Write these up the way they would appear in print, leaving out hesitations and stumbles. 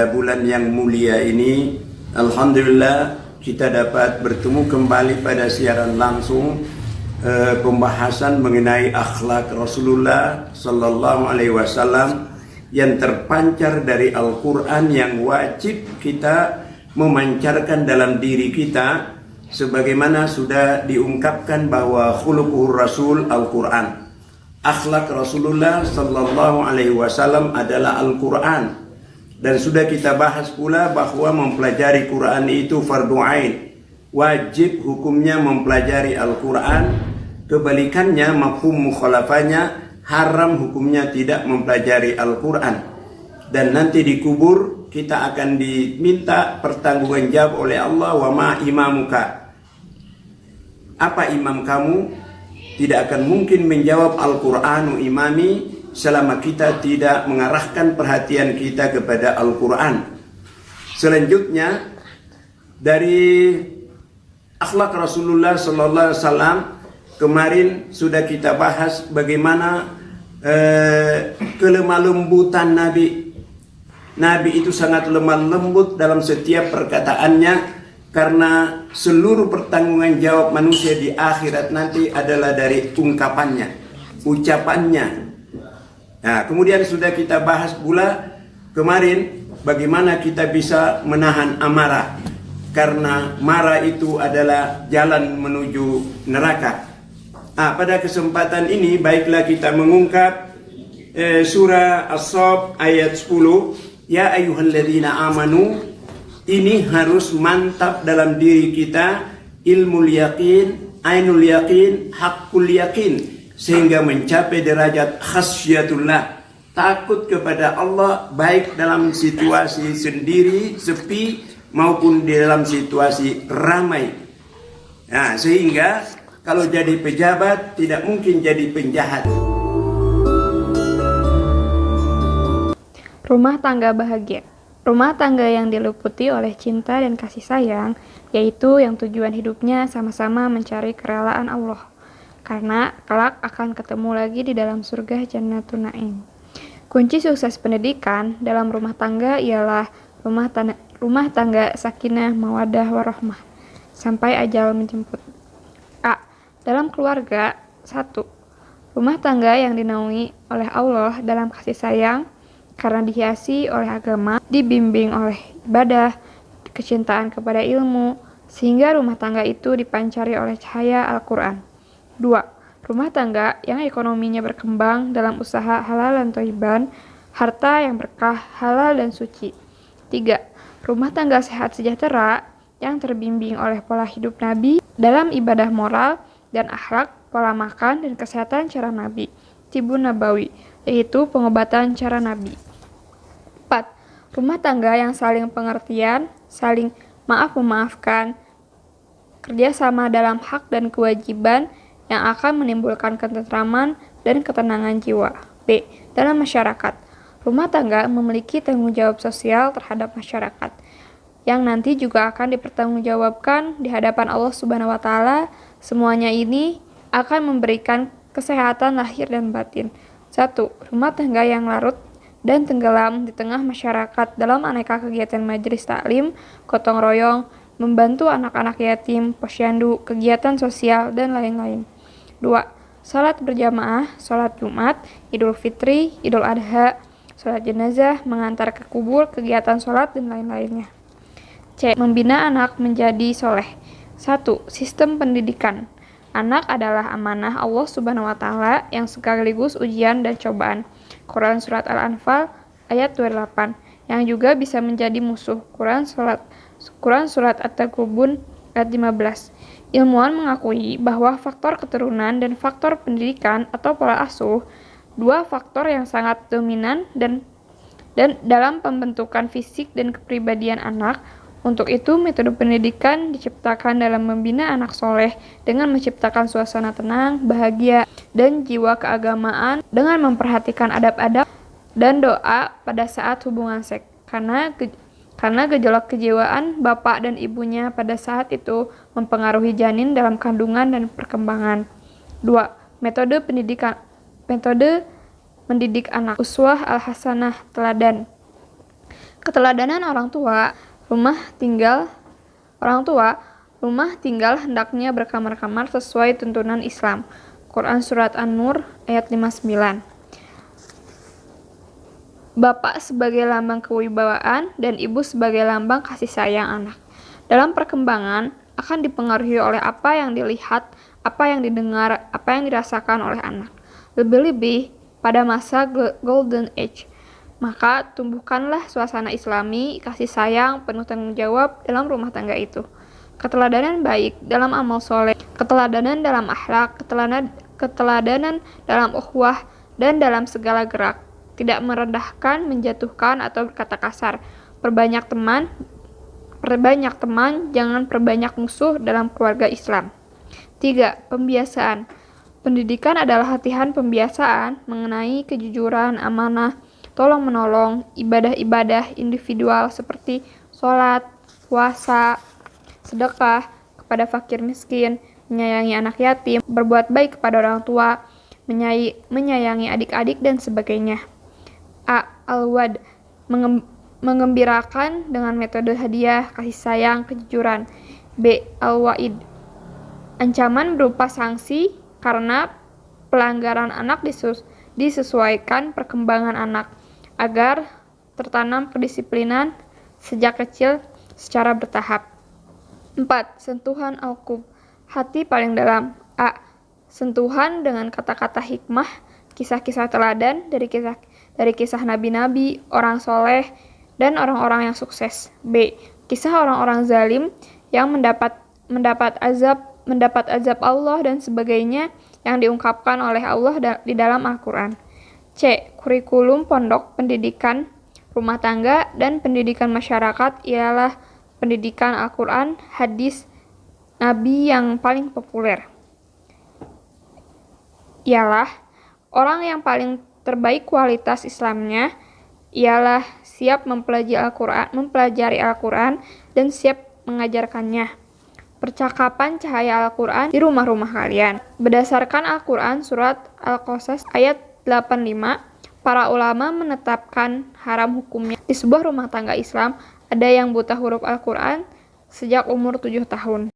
pada bulan yang mulia ini, alhamdulillah kita dapat bertemu kembali pada siaran langsung pembahasan mengenai akhlak Rasulullah sallallahu alaihi wasallam yang terpancar dari Al-Qur'an, yang wajib kita memancarkan dalam diri kita, sebagaimana sudah diungkapkan bahwa khuluquhur Rasul Al-Qur'an. Akhlak Rasulullah sallallahu alaihi wasallam adalah Al-Qur'an, dan sudah kita bahas pula bahwa mempelajari Quran itu fardu ain, wajib hukumnya mempelajari Al-Quran. Kebalikannya, mafhum mukhalafahnya, haram hukumnya tidak mempelajari Al-Quran. Dan nanti dikubur kita akan diminta pertanggungjawab oleh Allah, wa ma imamuka, apa imam kamu? Tidak akan mungkin menjawab Al-Qur'anu imami selama kita tidak mengarahkan perhatian kita kepada Al-Quran. Selanjutnya, dari akhlak Rasulullah sallallahu alaihi wasallam kemarin sudah kita bahas bagaimana kelemah lembutan Nabi. Nabi itu sangat lemah lembut dalam setiap perkataannya, karena seluruh pertanggungan jawab manusia di akhirat nanti adalah dari ungkapannya, ucapannya. Nah, kemudian sudah kita bahas pula kemarin bagaimana kita bisa menahan amarah, karena marah itu adalah jalan menuju neraka. Pada kesempatan ini baiklah kita mengungkap surah As-Saff ayat 10, ya ayyuhalladzina amanu. Ini harus mantap dalam diri kita, ilmul yakin, ainul yakin, haqqul yakin, sehingga mencapai derajat khasyatullah, takut kepada Allah, baik dalam situasi sendiri, sepi, maupun di dalam situasi ramai. Nah, sehingga kalau jadi pejabat tidak mungkin jadi penjahat. Rumah tangga bahagia. Rumah tangga yang diliputi oleh cinta dan kasih sayang, yaitu yang tujuan hidupnya sama-sama mencari kerelaan Allah, karena kelak akan ketemu lagi di dalam surga Jannatun Na'im. Kunci sukses pendidikan dalam rumah tangga ialah rumah tangga sakinah, mawaddah, warahmah, sampai ajal menjemput. Dalam keluarga, 1. Rumah tangga yang dinaungi oleh Allah dalam kasih sayang, karena dihiasi oleh agama, dibimbing oleh ibadah, kecintaan kepada ilmu, sehingga rumah tangga itu dipancari oleh cahaya Al-Quran. 2. Rumah tangga yang ekonominya berkembang dalam usaha halal dan thayyiban, harta yang berkah, halal dan suci. 3. Rumah tangga sehat sejahtera yang terbimbing oleh pola hidup Nabi dalam ibadah moral dan akhlak, pola makan dan kesehatan cara Nabi, Tibun Nabawi, yaitu pengobatan cara Nabi. 4. Rumah tangga yang saling pengertian, saling maaf-memaafkan, kerjasama dalam hak dan kewajiban yang akan menimbulkan ketentraman dan ketenangan jiwa. B. Dalam masyarakat, rumah tangga memiliki tanggung jawab sosial terhadap masyarakat, yang nanti juga akan dipertanggungjawabkan di hadapan Allah Subhanahu wa Ta'ala. Semuanya ini akan memberikan kesehatan lahir dan batin. 1. Rumah tangga yang larut dan tenggelam di tengah masyarakat dalam aneka kegiatan majelis taklim, gotong royong, membantu anak-anak yatim, posyandu, kegiatan sosial, dan lain-lain. 2. Salat berjamaah, salat Jumat, Idul Fitri, Idul Adha, salat jenazah, mengantar ke kubur, kegiatan salat, dan lain-lainnya. C. Membina anak menjadi soleh. 1. Sistem pendidikan. Anak adalah amanah Allah Subhanahu wa Ta'ala yang sekaligus ujian dan cobaan. Quran Surat Al-Anfal ayat 28, yang juga bisa menjadi musuh. Quran Surat At-Taghabun ayat 15. Ilmuwan mengakui bahwa faktor keturunan dan faktor pendidikan atau pola asuh, dua faktor yang sangat dominan dan dalam pembentukan fisik dan kepribadian anak. Untuk itu, metode pendidikan diciptakan dalam membina anak soleh dengan menciptakan suasana tenang, bahagia, dan jiwa keagamaan dengan memperhatikan adab-adab dan doa pada saat hubungan seks. Karena gejolak kejiwaan bapak dan ibunya pada saat itu mempengaruhi janin dalam kandungan dan perkembangan. 2. Metode mendidik anak. Uswah al-hasanah, teladan. Keteladanan orang tua, rumah tinggal hendaknya berkamar-kamar sesuai tuntunan Islam. Quran Surat An-Nur ayat 59. Bapak sebagai lambang kewibawaan dan ibu sebagai lambang kasih sayang anak. Dalam perkembangan akan dipengaruhi oleh apa yang dilihat, apa yang didengar, apa yang dirasakan oleh anak. Lebih-lebih pada masa Golden Age. Maka tumbuhkanlah suasana Islami, kasih sayang, penuh tanggung jawab dalam rumah tangga itu. Keteladanan baik dalam amal soleh, keteladanan dalam akhlak, keteladanan dalam ukhuwah, dan dalam segala gerak. Tidak merendahkan, menjatuhkan, atau berkata kasar. Perbanyak teman, jangan perbanyak musuh dalam keluarga Islam. 3. Pembiasaan. Pendidikan adalah latihan pembiasaan mengenai kejujuran, amanah, tolong-menolong, ibadah-ibadah individual seperti sholat, puasa, sedekah, kepada fakir miskin, menyayangi anak yatim, berbuat baik kepada orang tua, menyayangi adik-adik, dan sebagainya. A. Al-Wad. Mengembirakan dengan metode hadiah, kasih sayang, kejujuran. B. Al-Wa'id. Ancaman berupa sanksi karena pelanggaran anak disesuaikan perkembangan anak agar tertanam kedisiplinan sejak kecil secara bertahap. 4. Sentuhan al-qulub. Hati paling dalam. A. Sentuhan dengan kata-kata hikmah, kisah-kisah teladan dari kisah nabi-nabi, orang soleh, dan orang-orang yang sukses. B. Kisah orang-orang zalim yang mendapat azab Allah dan sebagainya yang diungkapkan oleh Allah di dalam Al-Quran. C. Kurikulum pondok, pendidikan rumah tangga, dan pendidikan masyarakat ialah pendidikan Al-Quran, hadis Nabi yang paling populer. Ialah orang yang paling terbaik kualitas Islamnya ialah siap mempelajari Al-Quran dan siap mengajarkannya. Percakapan cahaya Al-Quran di rumah-rumah kalian. Berdasarkan Al-Quran surat Al-Qasas ayat 85, para ulama menetapkan haram hukumnya di sebuah rumah tangga Islam ada yang buta huruf Al-Quran sejak umur 7 tahun.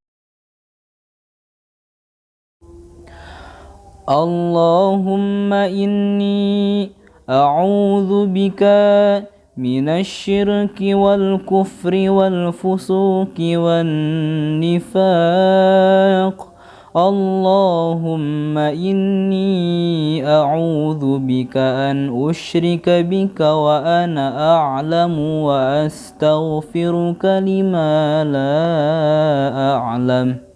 Allahumma inni a'udzu bika minasyirki wal kufri wal fusuki wan nifaq. Allahumma inni a'udzu bika an usyrika bika wa ana a'lamu wa astaghfiruka lima la a'lam.